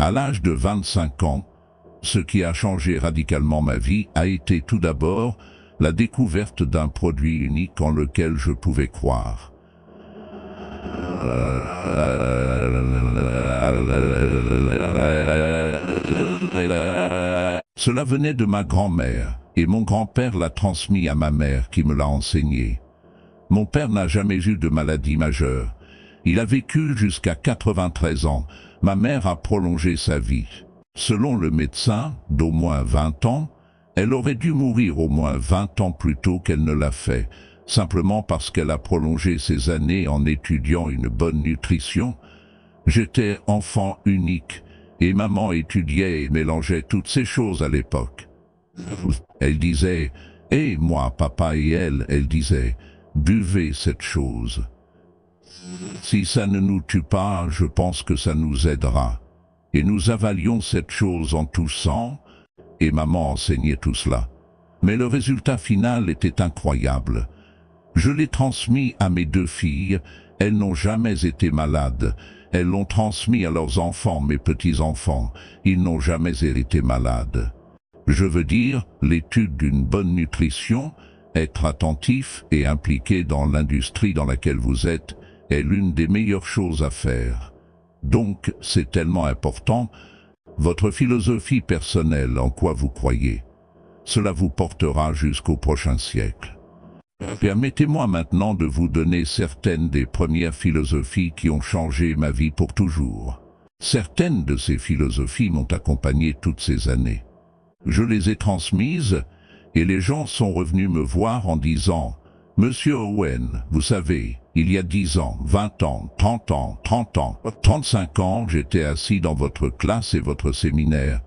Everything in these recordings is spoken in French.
À l'âge de 25 ans, ce qui a changé radicalement ma vie a été tout d'abord la découverte d'un produit unique en lequel je pouvais croire. Cela venait de ma grand-mère, et mon grand-père l'a transmis à ma mère qui me l'a enseigné. Mon père n'a jamais eu de maladie majeure. Il a vécu jusqu'à 93 ans. Ma mère a prolongé sa vie. Selon le médecin, d'au moins 20 ans, elle aurait dû mourir au moins 20 ans plus tôt qu'elle ne l'a fait, simplement parce qu'elle a prolongé ses années en étudiant une bonne nutrition. J'étais enfant unique, et maman étudiait et mélangeait toutes ces choses à l'époque. Elle disait, et moi, papa et elle disait, buvez cette chose. Si ça ne nous tue pas, je pense que ça nous aidera. Et nous avalions cette chose en toussant, et maman enseignait tout cela. Mais le résultat final était incroyable. Je l'ai transmis à mes 2 filles, elles n'ont jamais été malades. Elles l'ont transmis à leurs enfants, mes petits-enfants, ils n'ont jamais été malades. Je veux dire, l'étude d'une bonne nutrition, être attentif et impliqué dans l'industrie dans laquelle vous êtes, est l'une des meilleures choses à faire. Donc, c'est tellement important, votre philosophie personnelle, en quoi vous croyez. Cela vous portera jusqu'au prochain siècle. Permettez-moi maintenant de vous donner certaines des premières philosophies qui ont changé ma vie pour toujours. Certaines de ces philosophies m'ont accompagné toutes ces années. Je les ai transmises, et les gens sont revenus me voir en disant « Monsieur Owen, vous savez, il y a 10 ans, 20 ans, 30 ans, 30 ans, 35 ans, j'étais assis dans votre classe et votre séminaire,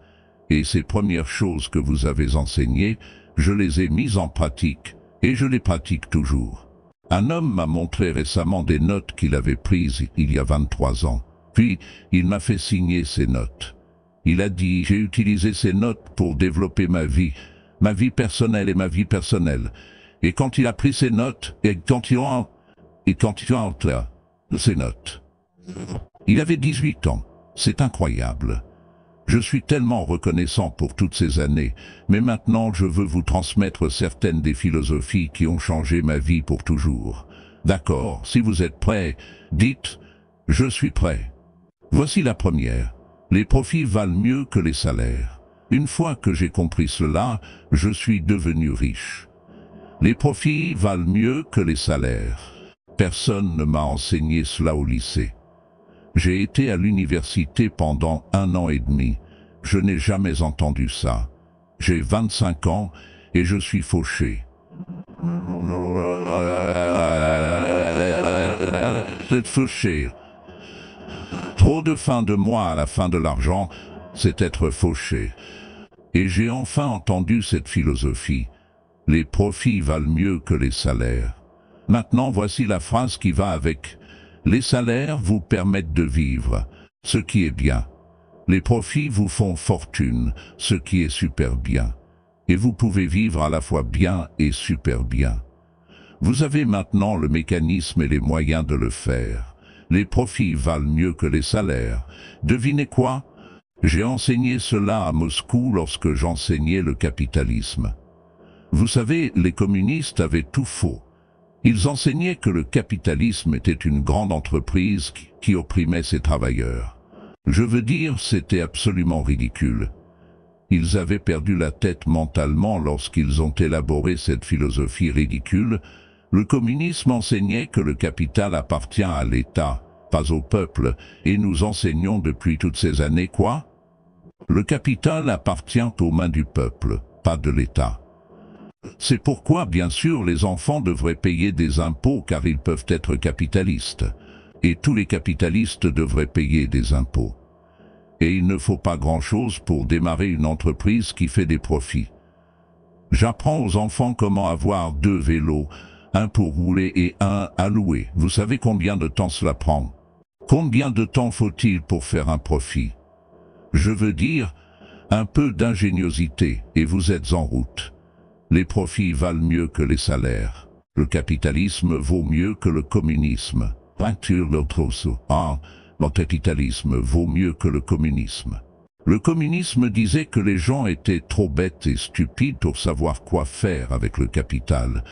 et ces premières choses que vous avez enseignées, je les ai mises en pratique, et je les pratique toujours. » Un homme m'a montré récemment des notes qu'il avait prises il y a 23 ans, puis il m'a fait signer ces notes. Il a dit « J'ai utilisé ces notes pour développer ma vie personnelle et ma vie personnelle. » Et quand il a pris ces notes, et quand il a ces notes, il avait 18 ans. C'est incroyable. Je suis tellement reconnaissant pour toutes ces années, mais maintenant je veux vous transmettre certaines des philosophies qui ont changé ma vie pour toujours. D'accord, si vous êtes prêts, dites « Je suis prêt ». Voici la première. Les profits valent mieux que les salaires. Une fois que j'ai compris cela, je suis devenu riche. Les profits valent mieux que les salaires. Personne ne m'a enseigné cela au lycée. J'ai été à l'université pendant 1 an et demi. Je n'ai jamais entendu ça. J'ai 25 ans et je suis fauché. C'est fauché. Trop de fin de mois à la fin de l'argent, c'est être fauché. Et j'ai enfin entendu cette philosophie. Les profits valent mieux que les salaires. Maintenant voici la phrase qui va avec. Les salaires vous permettent de vivre, ce qui est bien. Les profits vous font fortune, ce qui est super bien. Et vous pouvez vivre à la fois bien et super bien. Vous avez maintenant le mécanisme et les moyens de le faire. Les profits valent mieux que les salaires. Devinez quoi? J'ai enseigné cela à Moscou lorsque j'enseignais le capitalisme. Vous savez, les communistes avaient tout faux. Ils enseignaient que le capitalisme était une grande entreprise qui opprimait ses travailleurs. Je veux dire, c'était absolument ridicule. Ils avaient perdu la tête mentalement lorsqu'ils ont élaboré cette philosophie ridicule. Le communisme enseignait que le capital appartient à l'État, pas au peuple, et nous enseignons depuis toutes ces années quoi? Le capital appartient aux mains du peuple, pas de l'État. C'est pourquoi, bien sûr, les enfants devraient payer des impôts car ils peuvent être capitalistes. Et tous les capitalistes devraient payer des impôts. Et il ne faut pas grand-chose pour démarrer une entreprise qui fait des profits. J'apprends aux enfants comment avoir 2 vélos, un pour rouler et un à louer. Vous savez combien de temps cela prend? Combien de temps faut-il pour faire un profit? Je veux dire, un peu d'ingéniosité et vous êtes en route. Les profits valent mieux que les salaires. Le capitalisme vaut mieux que le communisme. Le capitalisme vaut mieux que le communisme. Le communisme disait que les gens étaient trop bêtes et stupides pour savoir quoi faire avec le capital.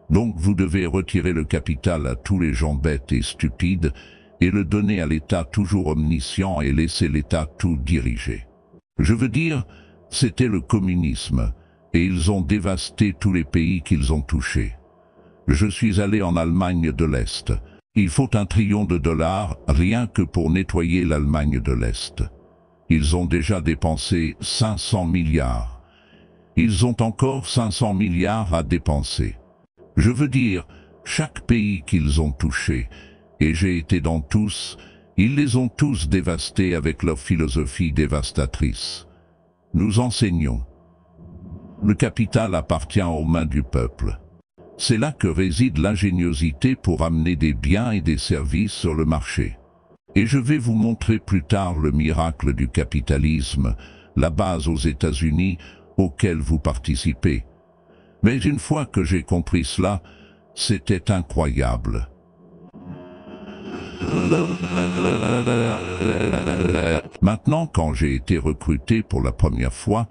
Donc vous devez retirer le capital à tous les gens bêtes et stupides et le donner à l'État toujours omniscient et laisser l'État tout diriger. Je veux dire, c'était le communisme, et ils ont dévasté tous les pays qu'ils ont touchés. Je suis allé en Allemagne de l'Est. Il faut $1 trillion rien que pour nettoyer l'Allemagne de l'Est. Ils ont déjà dépensé 500 milliards. Ils ont encore 500 milliards à dépenser. Je veux dire, chaque pays qu'ils ont touché, et j'ai été dans tous, ils les ont tous dévastés avec leur philosophie dévastatrice. Nous enseignons. Le capital appartient aux mains du peuple. C'est là que réside l'ingéniosité pour amener des biens et des services sur le marché. Et je vais vous montrer plus tard le miracle du capitalisme, la base aux États-Unis, auquel vous participez. Mais une fois que j'ai compris cela, c'était incroyable. Maintenant, quand j'ai été recruté pour la première fois,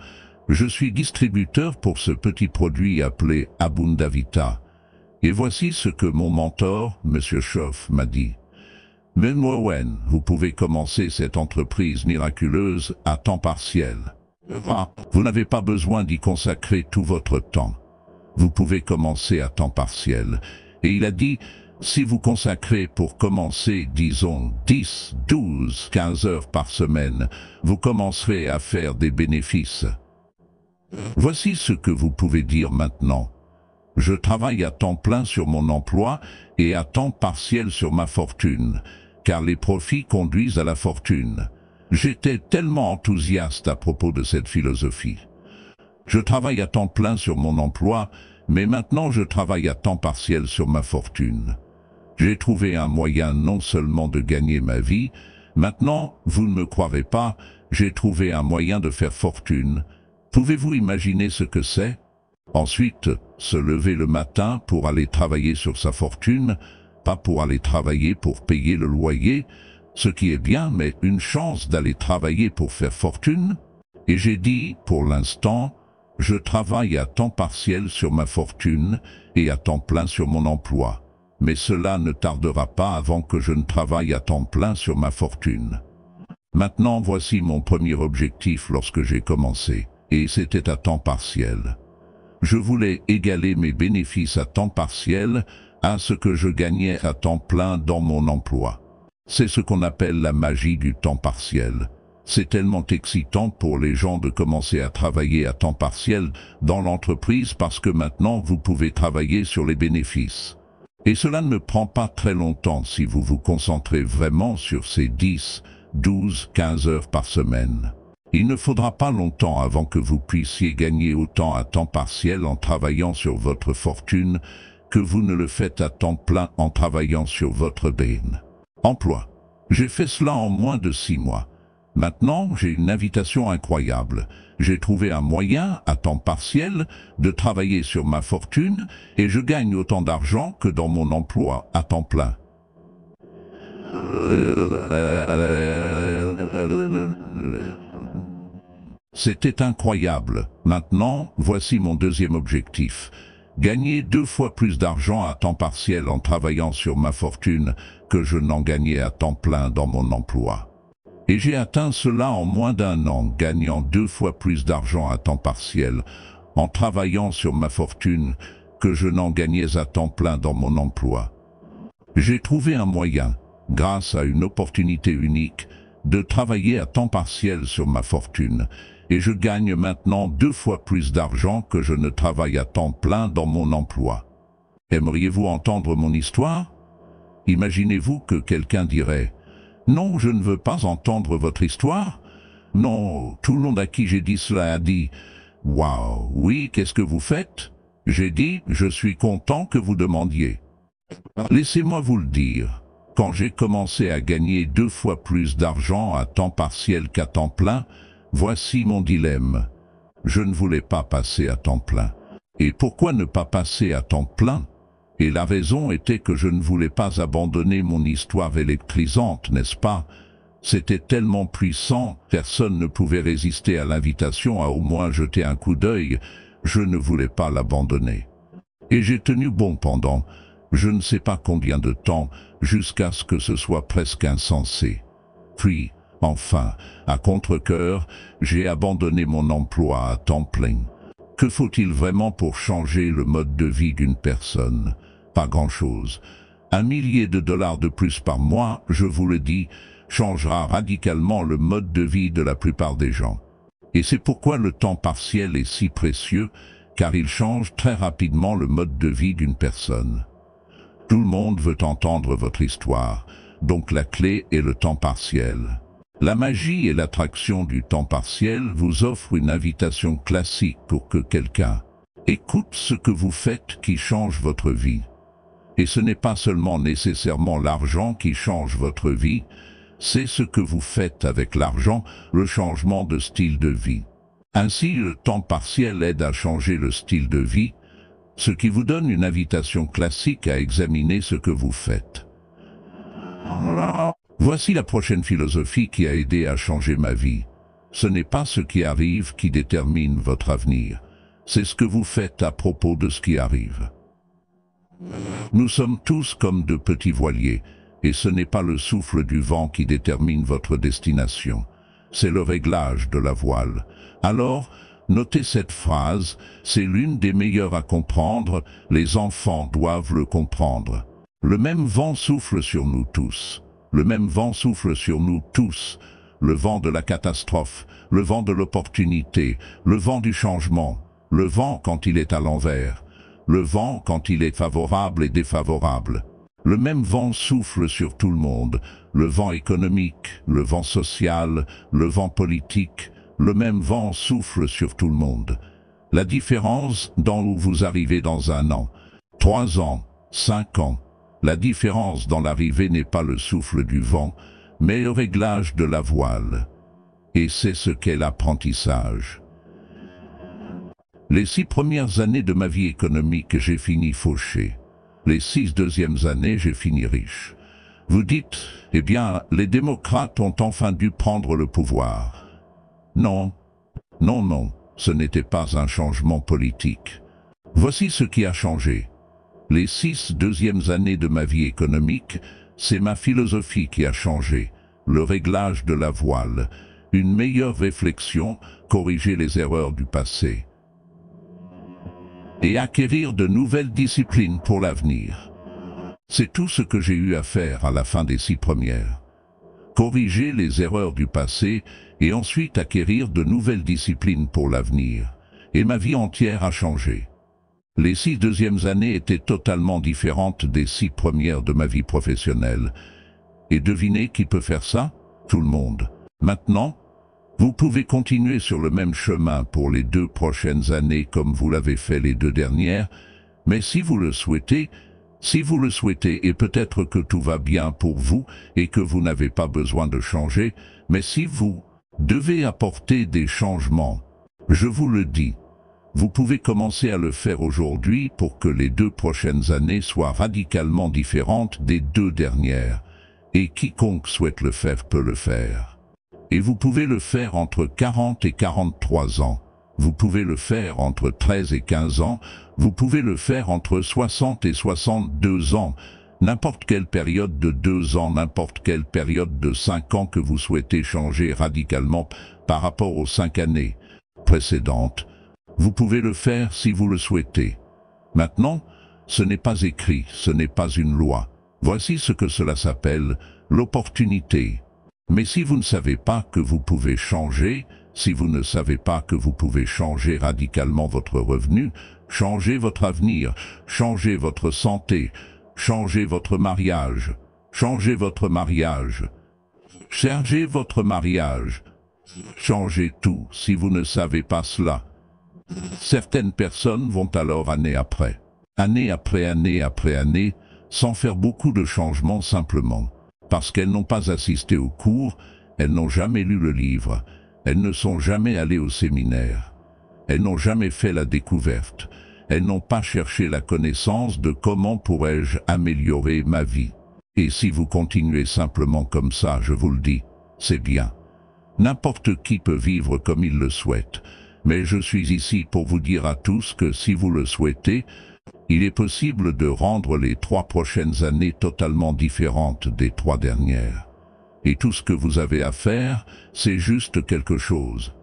je suis distributeur pour ce petit produit appelé Abundavita. Et voici ce que mon mentor, M. Schoff, m'a dit. Ben Owen, vous pouvez commencer cette entreprise miraculeuse à temps partiel. Vous n'avez pas besoin d'y consacrer tout votre temps. Vous pouvez commencer à temps partiel. Et il a dit, si vous consacrez pour commencer, disons, 10, 12, 15 heures par semaine, vous commencerez à faire des bénéfices. Voici ce que vous pouvez dire maintenant. Je travaille à temps plein sur mon emploi et à temps partiel sur ma fortune, car les profits conduisent à la fortune. J'étais tellement enthousiaste à propos de cette philosophie. Je travaille à temps plein sur mon emploi, mais maintenant je travaille à temps partiel sur ma fortune. J'ai trouvé un moyen non seulement de gagner ma vie, maintenant, vous ne me croirez pas, j'ai trouvé un moyen de faire fortune. Pouvez-vous imaginer ce que c'est ? Ensuite, se lever le matin pour aller travailler sur sa fortune, pas pour aller travailler pour payer le loyer, ce qui est bien, mais une chance d'aller travailler pour faire fortune. Et j'ai dit, pour l'instant, je travaille à temps partiel sur ma fortune et à temps plein sur mon emploi. Mais cela ne tardera pas avant que je ne travaille à temps plein sur ma fortune. Maintenant, voici mon premier objectif lorsque j'ai commencé, et c'était à temps partiel. Je voulais égaler mes bénéfices à temps partiel à ce que je gagnais à temps plein dans mon emploi. C'est ce qu'on appelle la magie du temps partiel. C'est tellement excitant pour les gens de commencer à travailler à temps partiel dans l'entreprise parce que maintenant vous pouvez travailler sur les bénéfices. Et cela ne prend pas très longtemps si vous vous concentrez vraiment sur ces 10, 12, 15 heures par semaine. Il ne faudra pas longtemps avant que vous puissiez gagner autant à temps partiel en travaillant sur votre fortune que vous ne le faites à temps plein en travaillant sur votre emploi. J'ai fait cela en moins de 6 mois. Maintenant, j'ai une invitation incroyable. J'ai trouvé un moyen, à temps partiel, de travailler sur ma fortune et je gagne autant d'argent que dans mon emploi à temps plein. C'était incroyable. Maintenant, voici mon deuxième objectif. Gagner 2 fois plus d'argent à temps partiel en travaillant sur ma fortune que je n'en gagnais à temps plein dans mon emploi. Et j'ai atteint cela en moins d'1 an, gagnant 2 fois plus d'argent à temps partiel en travaillant sur ma fortune que je n'en gagnais à temps plein dans mon emploi. J'ai trouvé un moyen, grâce à une opportunité unique, de travailler à temps partiel sur ma fortune, et je gagne maintenant 2 fois plus d'argent que je ne travaille à temps plein dans mon emploi. Aimeriez-vous entendre mon histoire? Imaginez-vous que quelqu'un dirait « Non, je ne veux pas entendre votre histoire ». Non, tout le monde à qui j'ai dit cela a dit « Waouh, oui, qu'est-ce que vous faites ?» J'ai dit « Je suis content que vous demandiez ». Laissez-moi vous le dire. Quand j'ai commencé à gagner 2 fois plus d'argent à temps partiel qu'à temps plein, voici mon dilemme. Je ne voulais pas passer à temps plein. Et pourquoi ne pas passer à temps plein? Et la raison était que je ne voulais pas abandonner mon histoire électrisante, n'est-ce pas? C'était tellement puissant, personne ne pouvait résister à l'invitation à au moins jeter un coup d'œil. Je ne voulais pas l'abandonner. Et j'ai tenu bon pendant, je ne sais pas combien de temps, jusqu'à ce que ce soit presque insensé. Puis, enfin, à contre-cœur, j'ai abandonné mon emploi à temps plein. Que faut-il vraiment pour changer le mode de vie d'une personne? Pas grand-chose. 1 millier de dollars de plus par mois, je vous le dis, changera radicalement le mode de vie de la plupart des gens. Et c'est pourquoi le temps partiel est si précieux, car il change très rapidement le mode de vie d'une personne. Tout le monde veut entendre votre histoire, donc la clé est le temps partiel. La magie et l'attraction du temps partiel vous offrent une invitation classique pour que quelqu'un écoute ce que vous faites qui change votre vie. Et ce n'est pas seulement nécessairement l'argent qui change votre vie, c'est ce que vous faites avec l'argent, le changement de style de vie. Ainsi, le temps partiel aide à changer le style de vie, ce qui vous donne une invitation classique à examiner ce que vous faites. Voici la prochaine philosophie qui a aidé à changer ma vie. Ce n'est pas ce qui arrive qui détermine votre avenir, c'est ce que vous faites à propos de ce qui arrive. Nous sommes tous comme de petits voiliers, et ce n'est pas le souffle du vent qui détermine votre destination, c'est le réglage de la voile. Alors, notez cette phrase, c'est l'une des meilleures à comprendre, les enfants doivent le comprendre. Le même vent souffle sur nous tous. Le même vent souffle sur nous tous. Le vent de la catastrophe, le vent de l'opportunité, le vent du changement, le vent quand il est à l'envers, le vent quand il est favorable et défavorable. Le même vent souffle sur tout le monde, le vent économique, le vent social, le vent politique, le même vent souffle sur tout le monde. La différence dans où vous arrivez dans 1 an, 3 ans, 5 ans, la différence dans l'arrivée n'est pas le souffle du vent, mais le réglage de la voile. Et c'est ce qu'est l'apprentissage. Les 6 premières années de ma vie économique, j'ai fini fauché. Les 6 deuxièmes années, j'ai fini riche. Vous dites, eh bien, les démocrates ont enfin dû prendre le pouvoir. Non, non, non, ce n'était pas un changement politique. Voici ce qui a changé. Les 6 deuxièmes années de ma vie économique, c'est ma philosophie qui a changé, le réglage de la voile, une meilleure réflexion, corriger les erreurs du passé et acquérir de nouvelles disciplines pour l'avenir. C'est tout ce que j'ai eu à faire à la fin des 6 premières. Corriger les erreurs du passé et ensuite acquérir de nouvelles disciplines pour l'avenir. Et ma vie entière a changé. Les 6 deuxièmes années étaient totalement différentes des 6 premières de ma vie professionnelle. Et devinez qui peut faire ça? Tout le monde. Maintenant, vous pouvez continuer sur le même chemin pour les 2 prochaines années comme vous l'avez fait les 2 dernières, mais si vous le souhaitez, et peut-être que tout va bien pour vous et que vous n'avez pas besoin de changer, mais si vous devez apporter des changements, je vous le dis, vous pouvez commencer à le faire aujourd'hui pour que les 2 prochaines années soient radicalement différentes des 2 dernières, et quiconque souhaite le faire peut le faire. Et vous pouvez le faire entre 40 et 43 ans. Vous pouvez le faire entre 13 et 15 ans. Vous pouvez le faire entre 60 et 62 ans. N'importe quelle période de 2 ans, n'importe quelle période de 5 ans que vous souhaitez changer radicalement par rapport aux 5 années précédentes. Vous pouvez le faire si vous le souhaitez. Maintenant, ce n'est pas écrit, ce n'est pas une loi. Voici ce que cela s'appelle l'opportunité. Mais si vous ne savez pas que vous pouvez changer, si vous ne savez pas que vous pouvez changer radicalement votre revenu, changer votre avenir, changer votre santé, changer votre mariage, changer votre mariage, changer votre mariage, changer tout si vous ne savez pas cela. Certaines personnes vont alors année après année, sans faire beaucoup de changements simplement. Parce qu'elles n'ont pas assisté au cours, elles n'ont jamais lu le livre, elles ne sont jamais allées au séminaire, elles n'ont jamais fait la découverte, elles n'ont pas cherché la connaissance de comment pourrais-je améliorer ma vie. Et si vous continuez simplement comme ça, je vous le dis, c'est bien. N'importe qui peut vivre comme il le souhaite, mais je suis ici pour vous dire à tous que si vous le souhaitez, il est possible de rendre les 3 prochaines années totalement différentes des 3 dernières. Et tout ce que vous avez à faire, c'est juste quelque chose.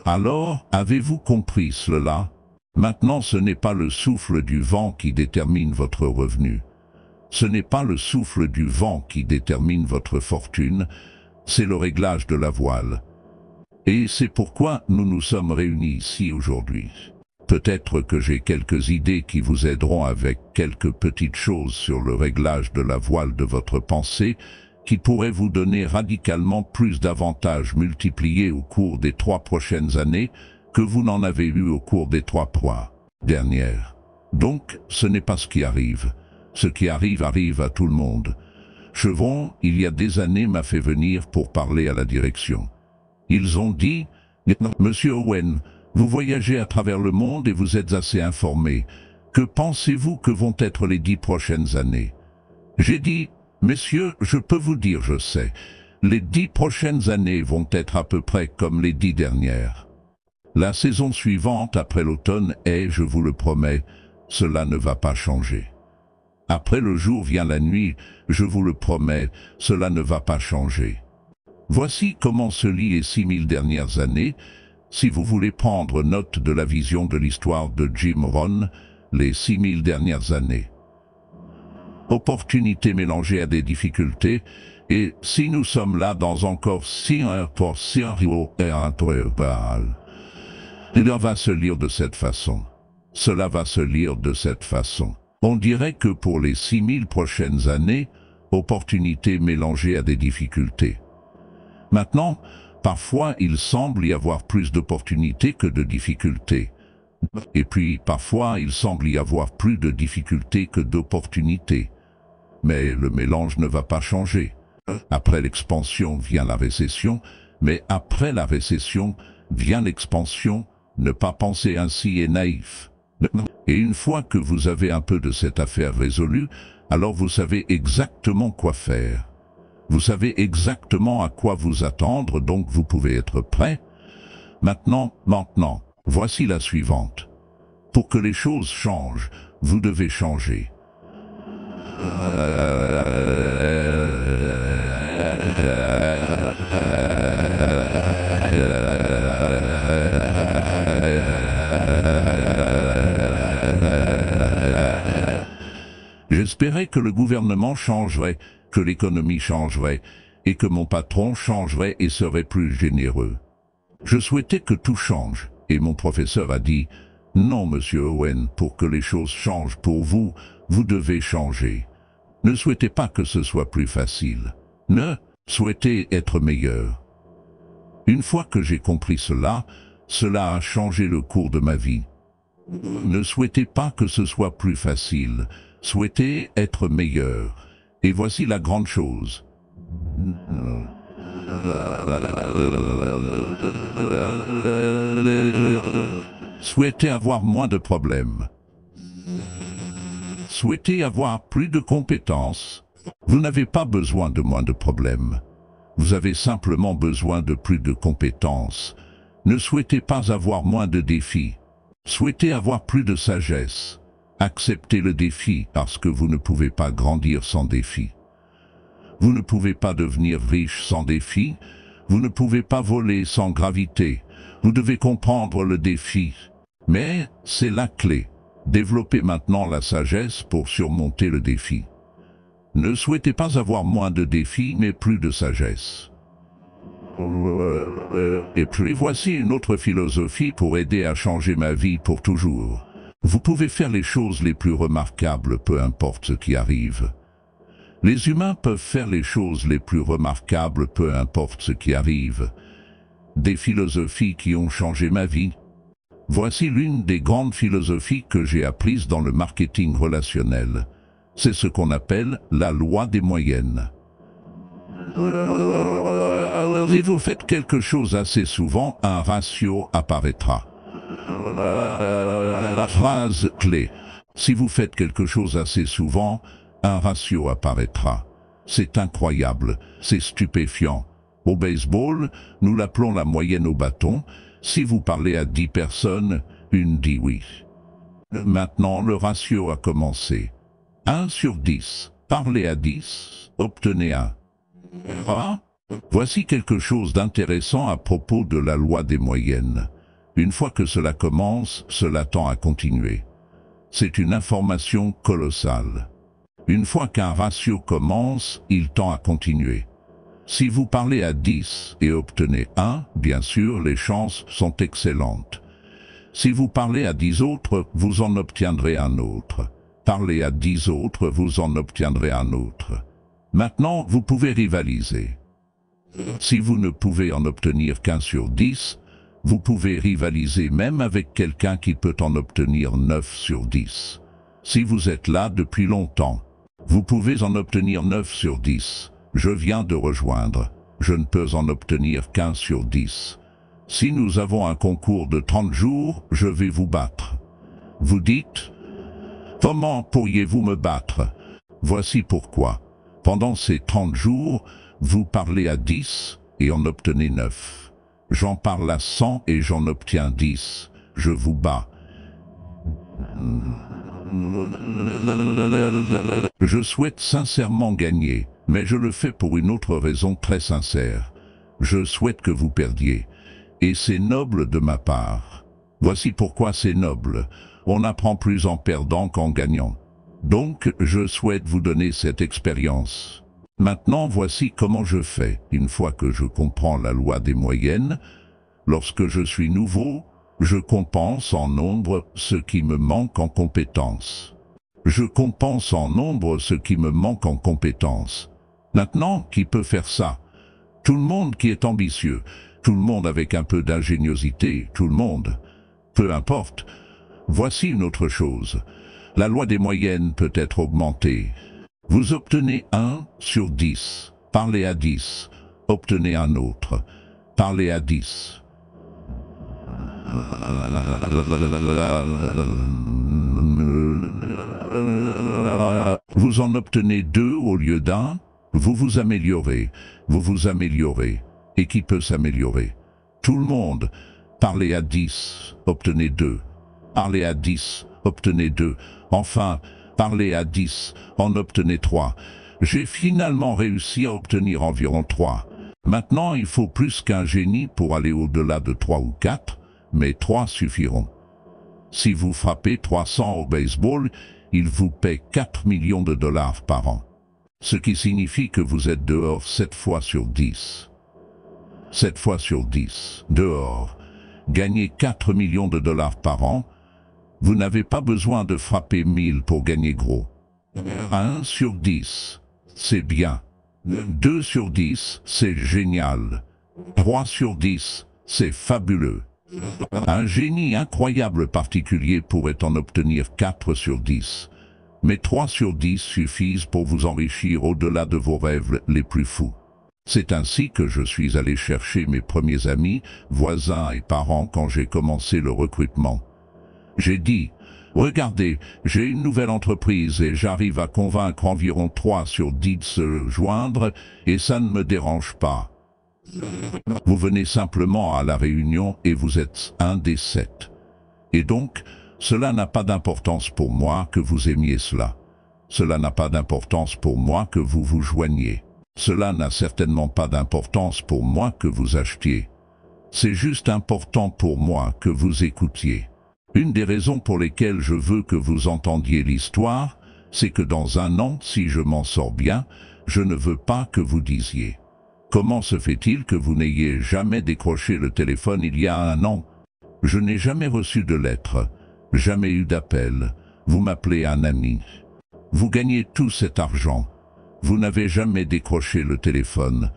Alors, avez-vous compris cela? Maintenant, ce n'est pas le souffle du vent qui détermine votre revenu. Ce n'est pas le souffle du vent qui détermine votre fortune, c'est le réglage de la voile. Et c'est pourquoi nous nous sommes réunis ici aujourd'hui. Peut-être que j'ai quelques idées qui vous aideront avec quelques petites choses sur le réglage de la voile de votre pensée, qui pourraient vous donner radicalement plus d'avantages multipliés au cours des 3 prochaines années que vous n'en avez eu au cours des 3 dernières. Donc, ce n'est pas ce qui arrive. Ce qui arrive arrive à tout le monde. Chevron, il y a des années, m'a fait venir pour parler à la direction. Ils ont dit, « Monsieur Owen, vous voyagez à travers le monde et vous êtes assez informé. Que pensez-vous que vont être les 10 prochaines années ?» J'ai dit, « Messieurs, je peux vous dire, je sais. Les 10 prochaines années vont être à peu près comme les 10 dernières. La saison suivante après l'automne est, je vous le promets, cela ne va pas changer. Après le jour vient la nuit, je vous le promets, cela ne va pas changer. Voici comment se lient les 6000 dernières années, si vous voulez prendre note de la vision de l'histoire de Jim Rohn, les 6000 dernières années. Opportunités mélangées à des difficultés, et si nous sommes là dans encore 6 heures pour 6 heures, cela va se lire de cette façon. Cela va se lire de cette façon. On dirait que pour les 6000 prochaines années, opportunités mélangées à des difficultés. Maintenant, parfois il semble y avoir plus d'opportunités que de difficultés. Et puis parfois il semble y avoir plus de difficultés que d'opportunités. Mais le mélange ne va pas changer. Après l'expansion vient la récession, mais après la récession vient l'expansion. Ne pas penser ainsi est naïf. Et une fois que vous avez un peu de cette affaire résolue, alors vous savez exactement quoi faire. Vous savez exactement à quoi vous attendre, donc vous pouvez être prêt. Maintenant, voici la suivante. Pour que les choses changent, vous devez changer. J'espérais que le gouvernement changerait, que l'économie changerait, et que mon patron changerait et serait plus généreux. Je souhaitais que tout change, et mon professeur a dit, « Non, monsieur Owen, pour que les choses changent pour vous, vous devez changer. Ne souhaitez pas que ce soit plus facile. Ne souhaitez être meilleur. » Une fois que j'ai compris cela, cela a changé le cours de ma vie. Ne souhaitez pas que ce soit plus facile. Souhaitez être meilleur. Et voici la grande chose. Souhaitez avoir moins de problèmes. Souhaitez avoir plus de compétences. Vous n'avez pas besoin de moins de problèmes. Vous avez simplement besoin de plus de compétences. Ne souhaitez pas avoir moins de défis. Souhaitez avoir plus de sagesse. Acceptez le défi parce que vous ne pouvez pas grandir sans défi. Vous ne pouvez pas devenir riche sans défi. Vous ne pouvez pas voler sans gravité. Vous devez comprendre le défi. Mais c'est la clé. Développez maintenant la sagesse pour surmonter le défi. Ne souhaitez pas avoir moins de défis, mais plus de sagesse. Et puis voici une autre philosophie pour aider à changer ma vie pour toujours. Vous pouvez faire les choses les plus remarquables, peu importe ce qui arrive. Les humains peuvent faire les choses les plus remarquables, peu importe ce qui arrive. Des philosophies qui ont changé ma vie. Voici l'une des grandes philosophies que j'ai apprises dans le marketing relationnel. C'est ce qu'on appelle la loi des moyennes. Si vous faites quelque chose assez souvent, un ratio apparaîtra. La phrase clé. Si vous faites quelque chose assez souvent, un ratio apparaîtra. C'est incroyable, c'est stupéfiant. Au baseball, nous l'appelons la moyenne au bâton. Si vous parlez à 10 personnes, une dit oui. Maintenant, le ratio a commencé. 1 sur 10. Parlez à 10, obtenez 1. Ah, voici quelque chose d'intéressant à propos de la loi des moyennes. Une fois que cela commence, cela tend à continuer. C'est une information colossale. Une fois qu'un ratio commence, il tend à continuer. Si vous parlez à 10 et obtenez 1, bien sûr, les chances sont excellentes. Si vous parlez à 10 autres, vous en obtiendrez un autre. Parlez à 10 autres, vous en obtiendrez un autre. Maintenant, vous pouvez rivaliser. Si vous ne pouvez en obtenir qu'un sur 10, vous pouvez rivaliser même avec quelqu'un qui peut en obtenir 9 sur 10. Si vous êtes là depuis longtemps, vous pouvez en obtenir 9 sur 10. Je viens de rejoindre. Je ne peux en obtenir qu'un sur 10. Si nous avons un concours de 30 jours, je vais vous battre. Vous dites, comment pourriez-vous me battre? Voici pourquoi. Pendant ces 30 jours, vous parlez à 10 et en obtenez 9. J'en parle à 100 et j'en obtiens 10. Je vous bats. Je souhaite sincèrement gagner, mais je le fais pour une autre raison très sincère. Je souhaite que vous perdiez. Et c'est noble de ma part. Voici pourquoi c'est noble. On apprend plus en perdant qu'en gagnant. Donc, je souhaite vous donner cette expérience. Maintenant, voici comment je fais. Une fois que je comprends la loi des moyennes, lorsque je suis nouveau, je compense en nombre ce qui me manque en compétences. Je compense en nombre ce qui me manque en compétences. Maintenant, qui peut faire ça? Tout le monde qui est ambitieux, tout le monde avec un peu d'ingéniosité, tout le monde. Peu importe. Voici une autre chose. La loi des moyennes peut être augmentée. Vous obtenez 1 sur 10. Parlez à 10. Obtenez un autre. Parlez à 10. Vous en obtenez 2 au lieu d'un. Vous vous améliorez. Vous vous améliorez. Et qui peut s'améliorer? Tout le monde. Parlez à 10. Obtenez 2. Parlez à 10. Obtenez 2. Enfin, parlez à 10. En obtenez 3. J'ai finalement réussi à obtenir environ 3. Maintenant, il faut plus qu'un génie pour aller au-delà de 3 ou 4, mais 3 suffiront. Si vous frappez 300 au baseball, il vous paie 4 millions de dollars par an. Ce qui signifie que vous êtes dehors 7 fois sur 10. 7 fois sur 10, dehors. Gagnez 4 millions de dollars par an. Vous n'avez pas besoin de frapper 1000 pour gagner gros. 1 sur 10, c'est bien. 2 sur 10, c'est génial. 3 sur 10, c'est fabuleux. Un génie incroyable particulier pourrait en obtenir 4 sur 10. Mais 3 sur 10 suffisent pour vous enrichir au-delà de vos rêves les plus fous. C'est ainsi que je suis allé chercher mes premiers amis, voisins et parents quand j'ai commencé le recrutement. J'ai dit, regardez, j'ai une nouvelle entreprise et j'arrive à convaincre environ 3 sur 10 de se joindre et ça ne me dérange pas. Vous venez simplement à la réunion et vous êtes un des 7. Et donc, cela n'a pas d'importance pour moi que vous aimiez cela. Cela n'a pas d'importance pour moi que vous vous joigniez. Cela n'a certainement pas d'importance pour moi que vous achetiez. C'est juste important pour moi que vous écoutiez. Une des raisons pour lesquelles je veux que vous entendiez l'histoire, c'est que dans un an, si je m'en sors bien, je ne veux pas que vous disiez. Comment se fait-il que vous n'ayez jamais décroché le téléphone il y a un an? Je n'ai jamais reçu de lettre, jamais eu d'appel. Vous m'appelez un ami. Vous gagnez tout cet argent. Vous n'avez jamais décroché le téléphone.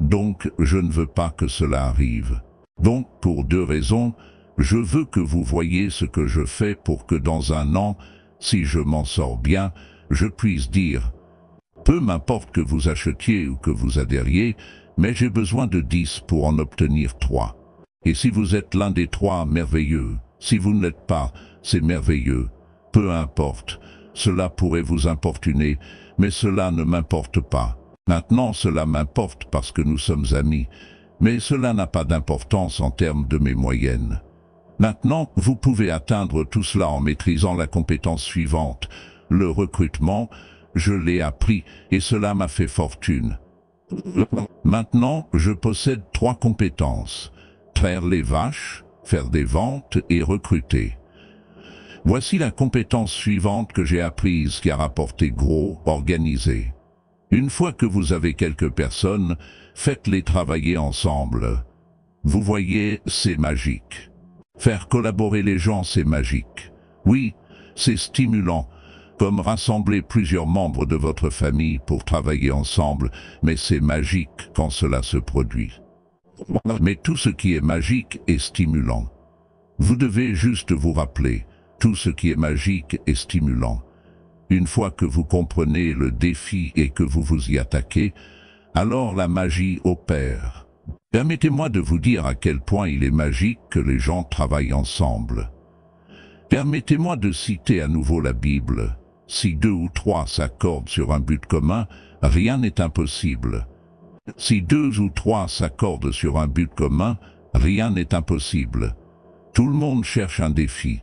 Donc, je ne veux pas que cela arrive. Donc, pour 2 raisons, je veux que vous voyiez ce que je fais pour que dans un an, si je m'en sors bien, je puisse dire « Peu m'importe que vous achetiez ou que vous adhériez, mais j'ai besoin de 10 pour en obtenir 3. Et si vous êtes l'un des 3, merveilleux. Si vous ne l'êtes pas, c'est merveilleux. Peu importe, cela pourrait vous importuner, mais cela ne m'importe pas. Maintenant, cela m'importe parce que nous sommes amis, mais cela n'a pas d'importance en termes de mes moyennes. Maintenant, vous pouvez atteindre tout cela en maîtrisant la compétence suivante. Le recrutement, je l'ai appris et cela m'a fait fortune. Maintenant, je possède 3 compétences. Traire les vaches, faire des ventes et recruter. Voici la compétence suivante que j'ai apprise qui a rapporté gros, organiser. Une fois que vous avez quelques personnes, faites-les travailler ensemble. Vous voyez, c'est magique. Faire collaborer les gens, c'est magique. Oui, c'est stimulant, comme rassembler plusieurs membres de votre famille pour travailler ensemble, mais c'est magique quand cela se produit. Mais tout ce qui est magique est stimulant. Vous devez juste vous rappeler, tout ce qui est magique est stimulant. Une fois que vous comprenez le défi et que vous vous y attaquez, alors la magie opère. Permettez-moi de vous dire à quel point il est magique que les gens travaillent ensemble. Permettez-moi de citer à nouveau la Bible. Si 2 ou 3 s'accordent sur un but commun, rien n'est impossible. Si 2 ou 3 s'accordent sur un but commun, rien n'est impossible. Tout le monde cherche un défi.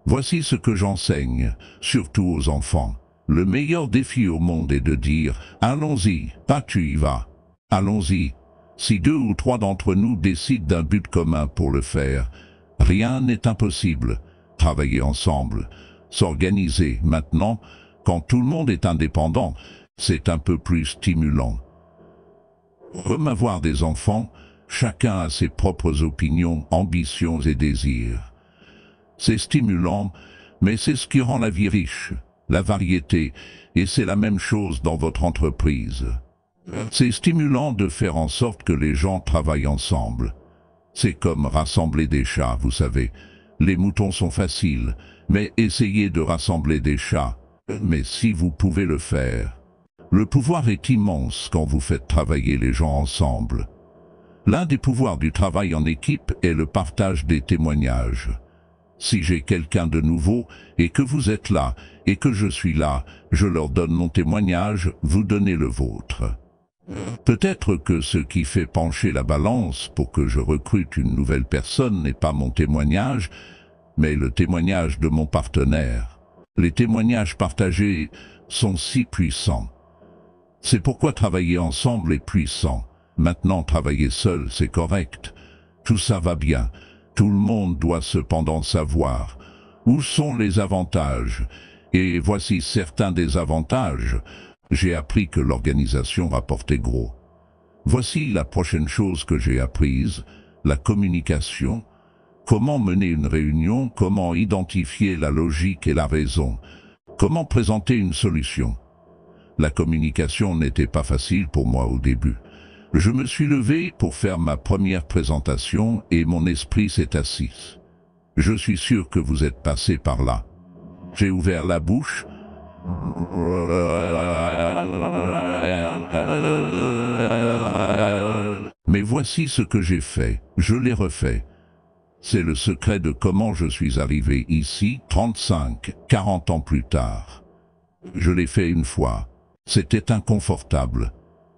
Voici ce que j'enseigne, surtout aux enfants. Le meilleur défi au monde est de dire « Allons-y, pas tu y vas. Allons-y ». Si 2 ou 3 d'entre nous décident d'un but commun pour le faire, rien n'est impossible. Travailler ensemble, s'organiser maintenant, quand tout le monde est indépendant, c'est un peu plus stimulant. Comme avoir des enfants, chacun a ses propres opinions, ambitions et désirs. C'est stimulant, mais c'est ce qui rend la vie riche, la variété, et c'est la même chose dans votre entreprise. C'est stimulant de faire en sorte que les gens travaillent ensemble. C'est comme rassembler des chats, vous savez. Les moutons sont faciles, mais essayez de rassembler des chats. Mais si vous pouvez le faire. Le pouvoir est immense quand vous faites travailler les gens ensemble. L'un des pouvoirs du travail en équipe est le partage des témoignages. Si j'ai quelqu'un de nouveau et que vous êtes là et que je suis là, je leur donne mon témoignage, vous donnez le vôtre. Peut-être que ce qui fait pencher la balance pour que je recrute une nouvelle personne n'est pas mon témoignage, mais le témoignage de mon partenaire. Les témoignages partagés sont si puissants. C'est pourquoi travailler ensemble est puissant. Maintenant, travailler seul, c'est correct. Tout ça va bien. Tout le monde doit cependant savoir où sont les avantages. Et voici certains des avantages. J'ai appris que l'organisation rapportait gros. Voici la prochaine chose que j'ai apprise, la communication. Comment mener une réunion, comment identifier la logique et la raison, comment présenter une solution. La communication n'était pas facile pour moi au début. Je me suis levé pour faire ma première présentation et mon esprit s'est assis. Je suis sûr que vous êtes passé par là. J'ai ouvert la bouche. Mais voici ce que j'ai fait, je l'ai refait. C'est le secret de comment je suis arrivé ici 35, 40 ans plus tard. Je l'ai fait une fois. C'était inconfortable.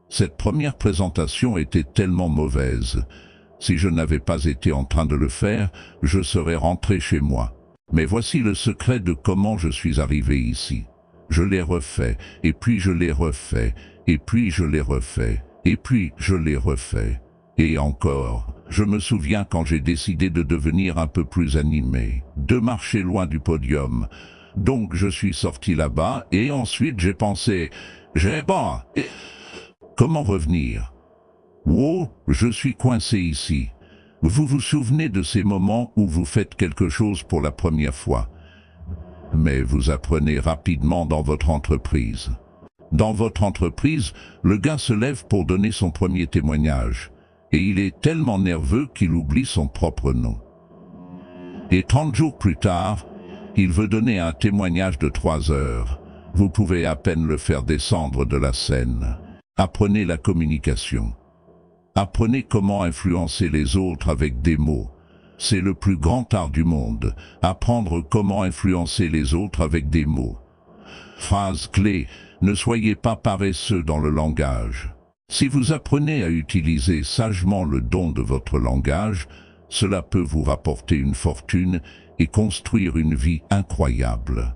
Cette première présentation était tellement mauvaise. Si je n'avais pas été en train de le faire, je serais rentré chez moi. Mais voici le secret de comment je suis arrivé ici. Je l'ai refait, et puis je l'ai refait, et puis je l'ai refait, et puis je l'ai refait. Et encore, je me souviens quand j'ai décidé de devenir un peu plus animé, de marcher loin du podium. Donc je suis sorti là-bas, et ensuite j'ai pensé, comment revenir? Oh, je suis coincé ici. Vous vous souvenez de ces moments où vous faites quelque chose pour la première fois? Mais vous apprenez rapidement dans votre entreprise. Dans votre entreprise, le gars se lève pour donner son premier témoignage. Et il est tellement nerveux qu'il oublie son propre nom. Et 30 jours plus tard, il veut donner un témoignage de 3 heures. Vous pouvez à peine le faire descendre de la scène. Apprenez la communication. Apprenez comment influencer les autres avec des mots. C'est le plus grand art du monde, apprendre comment influencer les autres avec des mots. Phrase clé, ne soyez pas paresseux dans le langage. Si vous apprenez à utiliser sagement le don de votre langage, cela peut vous rapporter une fortune et construire une vie incroyable.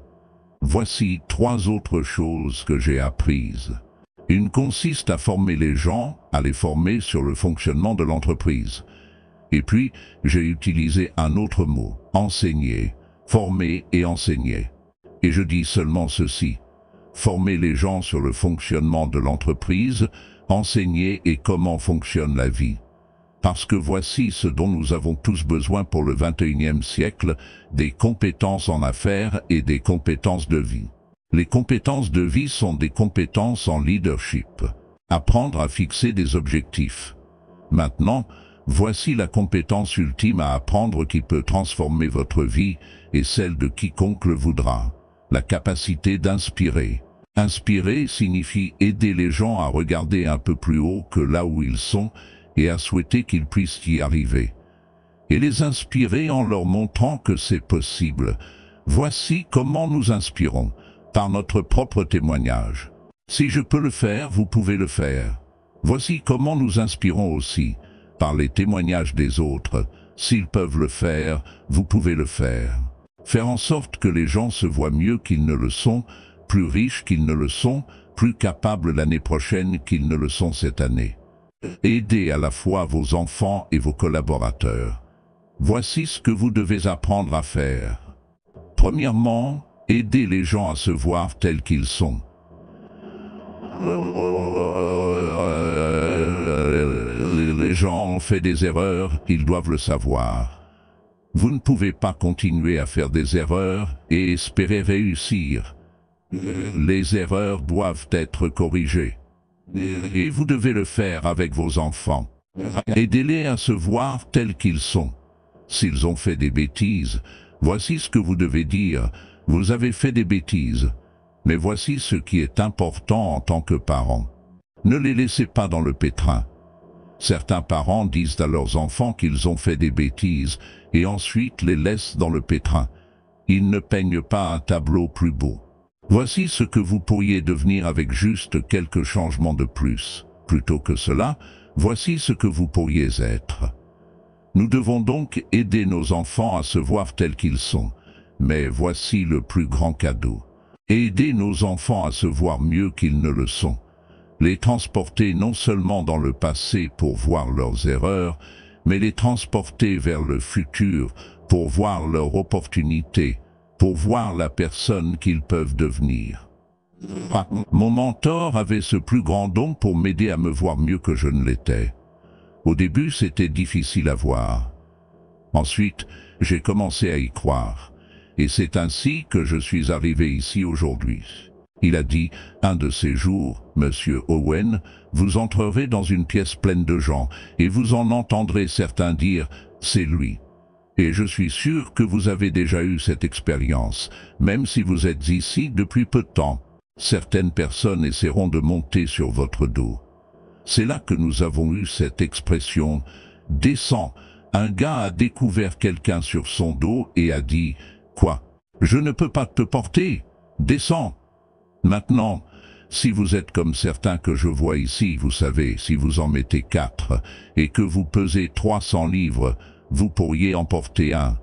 Voici 3 autres choses que j'ai apprises. Une consiste à former les gens, à les former sur le fonctionnement de l'entreprise. Et puis, j'ai utilisé un autre mot, enseigner, former et enseigner. Et je dis seulement ceci, former les gens sur le fonctionnement de l'entreprise, enseigner et comment fonctionne la vie. Parce que voici ce dont nous avons tous besoin pour le 21e siècle, des compétences en affaires et des compétences de vie. Les compétences de vie sont des compétences en leadership. Apprendre à fixer des objectifs. Maintenant, voici la compétence ultime à apprendre qui peut transformer votre vie et celle de quiconque le voudra. La capacité d'inspirer. Inspirer signifie aider les gens à regarder un peu plus haut que là où ils sont et à souhaiter qu'ils puissent y arriver. Et les inspirer en leur montrant que c'est possible. Voici comment nous inspirons, par notre propre témoignage. Si je peux le faire, vous pouvez le faire. Voici comment nous inspirons aussi, par les témoignages des autres. S'ils peuvent le faire, vous pouvez le faire. Faire en sorte que les gens se voient mieux qu'ils ne le sont, plus riches qu'ils ne le sont, plus capables l'année prochaine qu'ils ne le sont cette année. Aidez à la fois vos enfants et vos collaborateurs. Voici ce que vous devez apprendre à faire. Premièrement, aidez les gens à se voir tels qu'ils sont. Les gens ont fait des erreurs, ils doivent le savoir. Vous ne pouvez pas continuer à faire des erreurs et espérer réussir. Les erreurs doivent être corrigées. Et vous devez le faire avec vos enfants. Aidez-les à se voir tels qu'ils sont. S'ils ont fait des bêtises, voici ce que vous devez dire. Vous avez fait des bêtises. Mais voici ce qui est important en tant que parent. Ne les laissez pas dans le pétrin. Certains parents disent à leurs enfants qu'ils ont fait des bêtises et ensuite les laissent dans le pétrin. Ils ne peignent pas un tableau plus beau. Voici ce que vous pourriez devenir avec juste quelques changements de plus. Plutôt que cela, voici ce que vous pourriez être. Nous devons donc aider nos enfants à se voir tels qu'ils sont. Mais voici le plus grand cadeau. Aider nos enfants à se voir mieux qu'ils ne le sont. Les transporter non seulement dans le passé pour voir leurs erreurs, mais les transporter vers le futur pour voir leurs opportunités, pour voir la personne qu'ils peuvent devenir. Mon mentor avait ce plus grand don pour m'aider à me voir mieux que je ne l'étais. Au début, c'était difficile à voir. Ensuite, j'ai commencé à y croire. Et c'est ainsi que je suis arrivé ici aujourd'hui. Il a dit, un de ces jours, Monsieur Owen, vous entrerez dans une pièce pleine de gens, et vous en entendrez certains dire, c'est lui. Et je suis sûr que vous avez déjà eu cette expérience, même si vous êtes ici depuis peu de temps. Certaines personnes essaieront de monter sur votre dos. C'est là que nous avons eu cette expression « descends ». Un gars a découvert quelqu'un sur son dos et a dit « Quoi? Je ne peux pas te porter. Descends ». Maintenant, si vous êtes comme certains que je vois ici, vous savez, si vous en mettez 4 et que vous pesez 300 livres, vous pourriez en porter un.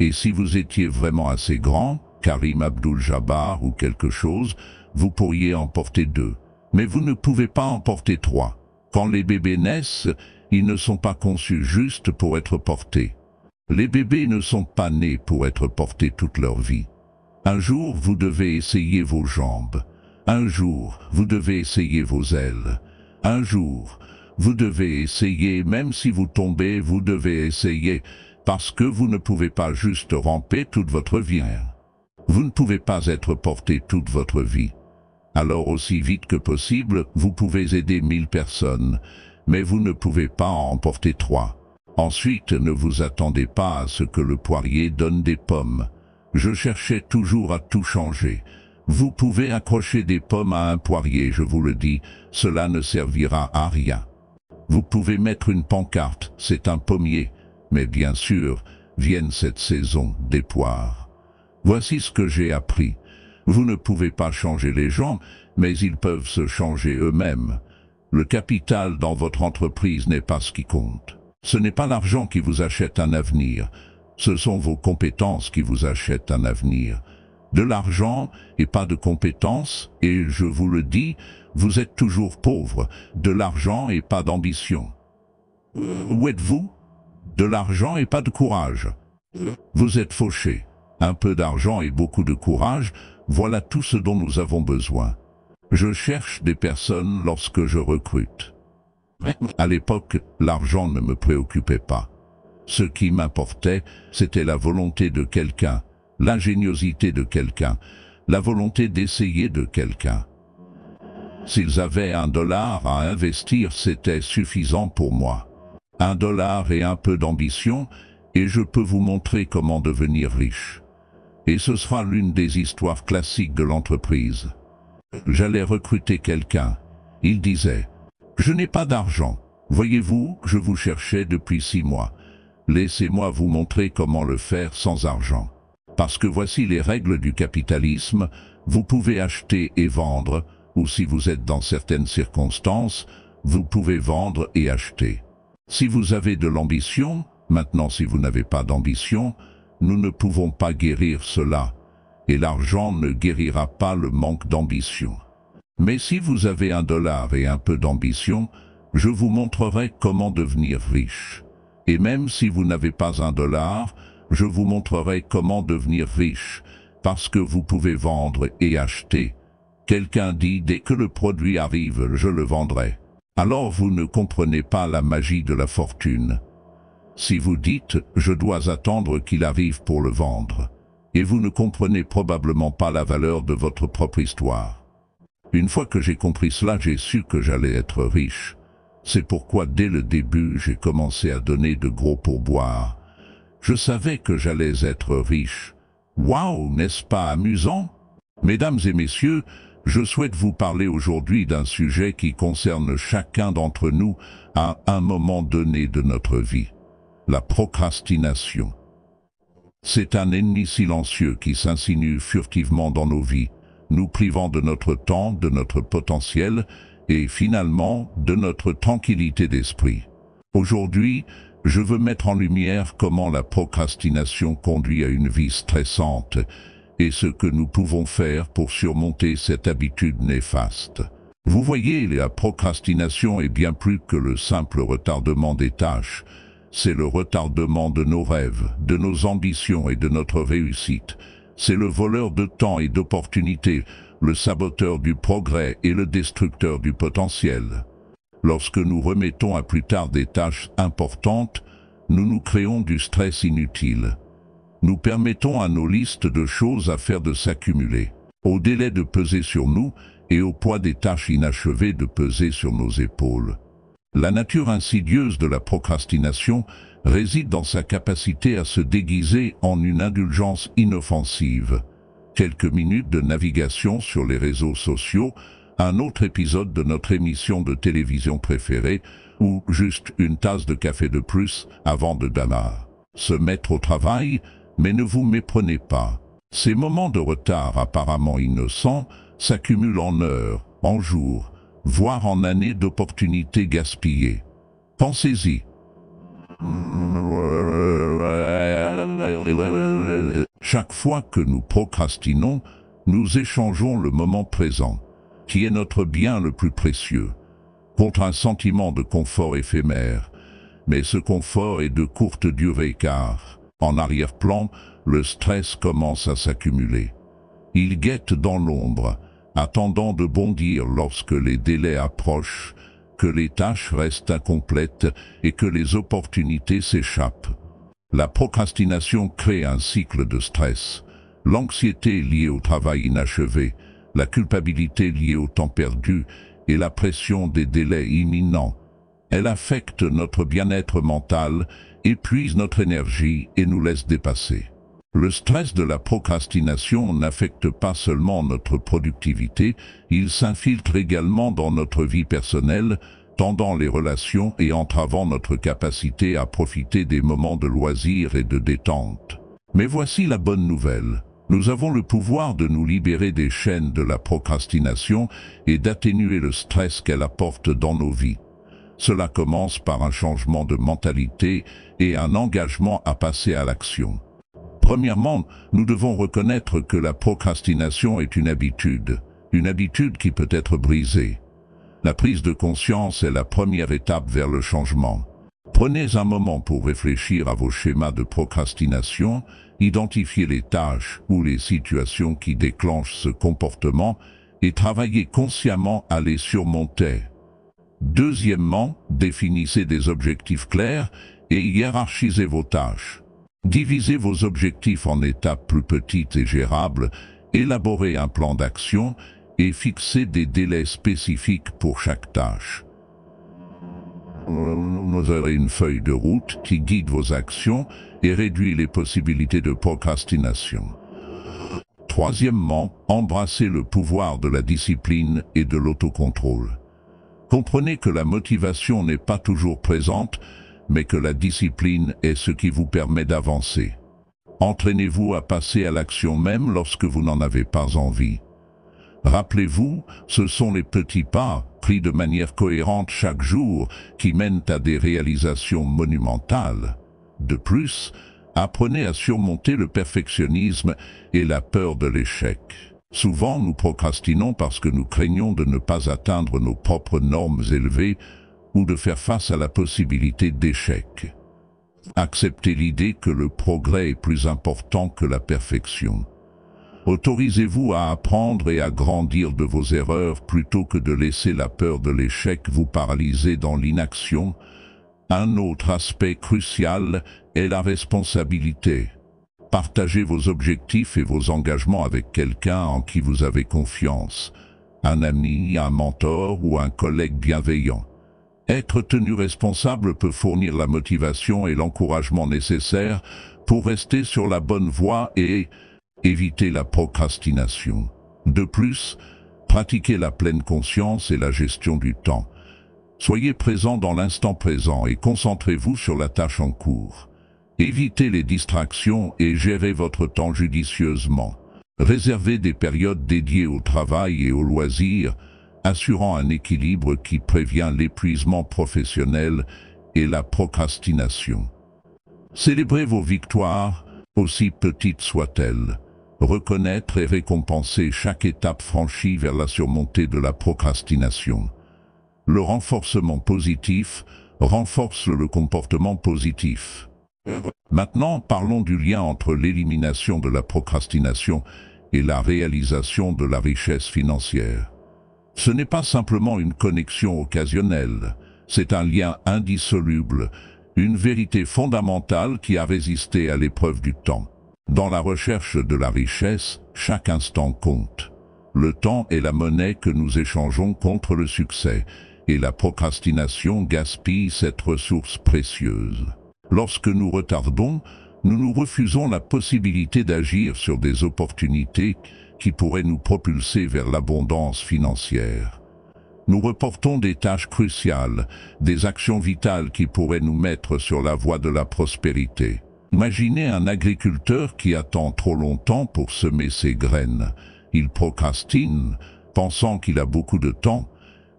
Et si vous étiez vraiment assez grand, Karim Abdul-Jabbar ou quelque chose, vous pourriez en porter 2. Mais vous ne pouvez pas en porter 3. Quand les bébés naissent, ils ne sont pas conçus juste pour être portés. Les bébés ne sont pas nés pour être portés toute leur vie. Un jour, vous devez essayer vos jambes. Un jour, vous devez essayer vos ailes. Un jour, vous devez essayer, même si vous tombez, vous devez essayer, parce que vous ne pouvez pas juste ramper toute votre vie. Vous ne pouvez pas être porté toute votre vie. Alors aussi vite que possible, vous pouvez aider 1000 personnes, mais vous ne pouvez pas en porter 3. Ensuite, ne vous attendez pas à ce que le poirier donne des pommes. Je cherchais toujours à tout changer. Vous pouvez accrocher des pommes à un poirier, je vous le dis, cela ne servira à rien. Vous pouvez mettre une pancarte, c'est un pommier, mais bien sûr, vienne cette saison des poires. Voici ce que j'ai appris. Vous ne pouvez pas changer les gens, mais ils peuvent se changer eux-mêmes. Le capital dans votre entreprise n'est pas ce qui compte. Ce n'est pas l'argent qui vous achète un avenir, ce sont vos compétences qui vous achètent un avenir. De l'argent et pas de compétences, et je vous le dis, vous êtes toujours pauvre. De l'argent et pas d'ambition. Où êtes-vous? De l'argent et pas de courage. Vous êtes fauché. Un peu d'argent et beaucoup de courage, voilà tout ce dont nous avons besoin. Je cherche des personnes lorsque je recrute. À l'époque, l'argent ne me préoccupait pas. Ce qui m'importait, c'était la volonté de quelqu'un, l'ingéniosité de quelqu'un, la volonté d'essayer de quelqu'un. S'ils avaient $1 à investir, c'était suffisant pour moi. $1 et un peu d'ambition, et je peux vous montrer comment devenir riche. Et ce sera l'une des histoires classiques de l'entreprise. J'allais recruter quelqu'un. Il disait, « Je n'ai pas d'argent. Voyez-vous, je vous cherchais depuis 6 mois. Laissez-moi vous montrer comment le faire sans argent. Parce que voici les règles du capitalisme, vous pouvez acheter et vendre, ou si vous êtes dans certaines circonstances, vous pouvez vendre et acheter. Si vous avez de l'ambition, maintenant si vous n'avez pas d'ambition, nous ne pouvons pas guérir cela, et l'argent ne guérira pas le manque d'ambition. Mais si vous avez $1 et un peu d'ambition, je vous montrerai comment devenir riche. Et même si vous n'avez pas $1, je vous montrerai comment devenir riche, parce que vous pouvez vendre et acheter. Quelqu'un dit, dès que le produit arrive, je le vendrai. Alors vous ne comprenez pas la magie de la fortune. Si vous dites, je dois attendre qu'il arrive pour le vendre, et vous ne comprenez probablement pas la valeur de votre propre histoire. Une fois que j'ai compris cela, j'ai su que j'allais être riche. C'est pourquoi dès le début, j'ai commencé à donner de gros pourboires. Je savais que j'allais être riche. Waouh, n'est-ce pas amusant? Mesdames et messieurs, je souhaite vous parler aujourd'hui d'un sujet qui concerne chacun d'entre nous à un moment donné de notre vie. La procrastination. C'est un ennemi silencieux qui s'insinue furtivement dans nos vies, nous privant de notre temps, de notre potentiel et finalement de notre tranquillité d'esprit. Aujourd'hui, je veux mettre en lumière comment la procrastination conduit à une vie stressante et ce que nous pouvons faire pour surmonter cette habitude néfaste. Vous voyez, la procrastination est bien plus que le simple retardement des tâches. C'est le retardement de nos rêves, de nos ambitions et de notre réussite. C'est le voleur de temps et d'opportunités, le saboteur du progrès et le destructeur du potentiel. Lorsque nous remettons à plus tard des tâches importantes, nous nous créons du stress inutile. Nous permettons à nos listes de choses à faire de s'accumuler, au délai de peser sur nous et au poids des tâches inachevées de peser sur nos épaules. La nature insidieuse de la procrastination réside dans sa capacité à se déguiser en une indulgence inoffensive. Quelques minutes de navigation sur les réseaux sociaux, un autre épisode de notre émission de télévision préférée, ou juste une tasse de café de plus avant de se mettre au travail, mais ne vous méprenez pas. Ces moments de retard apparemment innocents s'accumulent en heures, en jours, voire en années d'opportunités gaspillées. Pensez-y. Chaque fois que nous procrastinons, nous échangeons le moment présent, qui est notre bien le plus précieux, contre un sentiment de confort éphémère. Mais ce confort est de courte durée car, en arrière-plan, le stress commence à s'accumuler. Il guette dans l'ombre, attendant de bondir lorsque les délais approchent, que les tâches restent incomplètes et que les opportunités s'échappent. La procrastination crée un cycle de stress. L'anxiété liée au travail inachevé, la culpabilité liée au temps perdu et la pression des délais imminents. Elle affecte notre bien-être mental, épuise notre énergie et nous laisse dépasser. Le stress de la procrastination n'affecte pas seulement notre productivité, il s'infiltre également dans notre vie personnelle, tendant les relations et entravant notre capacité à profiter des moments de loisirs et de détente. Mais voici la bonne nouvelle. Nous avons le pouvoir de nous libérer des chaînes de la procrastination et d'atténuer le stress qu'elle apporte dans nos vies. Cela commence par un changement de mentalité et un engagement à passer à l'action. Premièrement, nous devons reconnaître que la procrastination est une habitude qui peut être brisée. La prise de conscience est la première étape vers le changement. Prenez un moment pour réfléchir à vos schémas de procrastination, identifiez les tâches ou les situations qui déclenchent ce comportement et travaillez consciemment à les surmonter. Deuxièmement, définissez des objectifs clairs et hiérarchisez vos tâches. Divisez vos objectifs en étapes plus petites et gérables, élaborez un plan d'action et fixez des délais spécifiques pour chaque tâche. Vous aurez une feuille de route qui guide vos actions et réduit les possibilités de procrastination. Troisièmement, embrassez le pouvoir de la discipline et de l'autocontrôle. Comprenez que la motivation n'est pas toujours présente, mais que la discipline est ce qui vous permet d'avancer. Entraînez-vous à passer à l'action même lorsque vous n'en avez pas envie. Rappelez-vous, ce sont les petits pas, pris de manière cohérente chaque jour, qui mènent à des réalisations monumentales. De plus, apprenez à surmonter le perfectionnisme et la peur de l'échec. Souvent, nous procrastinons parce que nous craignons de ne pas atteindre nos propres normes élevées ou de faire face à la possibilité d'échec. Acceptez l'idée que le progrès est plus important que la perfection. Autorisez-vous à apprendre et à grandir de vos erreurs plutôt que de laisser la peur de l'échec vous paralyser dans l'inaction. Un autre aspect crucial est la responsabilité. Partagez vos objectifs et vos engagements avec quelqu'un en qui vous avez confiance, un ami, un mentor ou un collègue bienveillant. Être tenu responsable peut fournir la motivation et l'encouragement nécessaires pour rester sur la bonne voie et éviter la procrastination. De plus, pratiquez la pleine conscience et la gestion du temps. Soyez présent dans l'instant présent et concentrez-vous sur la tâche en cours. Évitez les distractions et gérez votre temps judicieusement. Réservez des périodes dédiées au travail et aux loisirs, assurant un équilibre qui prévient l'épuisement professionnel et la procrastination. Célébrez vos victoires, aussi petites soient-elles. Reconnaître et récompenser chaque étape franchie vers la surmontée de la procrastination. Le renforcement positif renforce le comportement positif. Maintenant, parlons du lien entre l'élimination de la procrastination et la réalisation de la richesse financière. Ce n'est pas simplement une connexion occasionnelle, c'est un lien indissoluble, une vérité fondamentale qui a résisté à l'épreuve du temps. Dans la recherche de la richesse, chaque instant compte. Le temps est la monnaie que nous échangeons contre le succès, et la procrastination gaspille cette ressource précieuse. Lorsque nous retardons, nous nous refusons la possibilité d'agir sur des opportunités qui pourraient nous propulser vers l'abondance financière. Nous reportons des tâches cruciales, des actions vitales qui pourraient nous mettre sur la voie de la prospérité. Imaginez un agriculteur qui attend trop longtemps pour semer ses graines. Il procrastine, pensant qu'il a beaucoup de temps,